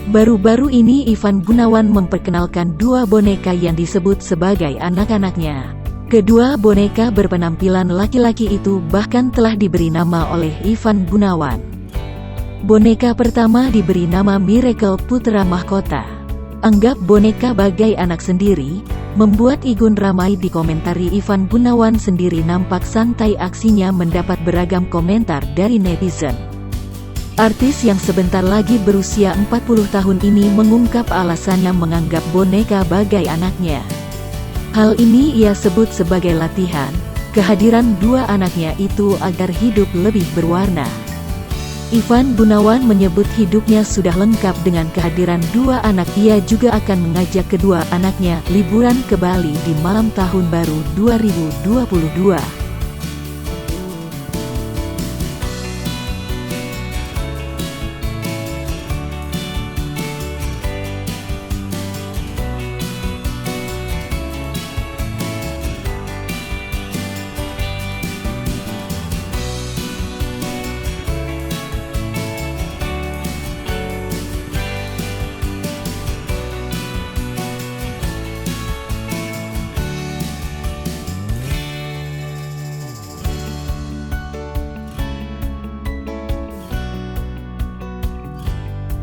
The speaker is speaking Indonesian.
Baru-baru ini Ivan Gunawan memperkenalkan dua boneka yang disebut sebagai anak-anaknya. Kedua boneka berpenampilan laki-laki itu bahkan telah diberi nama oleh Ivan Gunawan. Boneka pertama diberi nama Miracle Putra Mahkota. Anggap boneka bagai anak sendiri, membuat Igun ramai dikomentari. Ivan Gunawan sendiri nampak santai, aksinya mendapat beragam komentar dari netizen. Artis yang sebentar lagi berusia 40 tahun ini mengungkap alasannya menganggap boneka bagai anaknya. Hal ini ia sebut sebagai latihan kehadiran dua anaknya itu agar hidup lebih berwarna. Ivan Gunawan menyebut hidupnya sudah lengkap dengan kehadiran dua anak. Ia juga akan mengajak kedua anaknya liburan ke Bali di malam tahun baru 2022.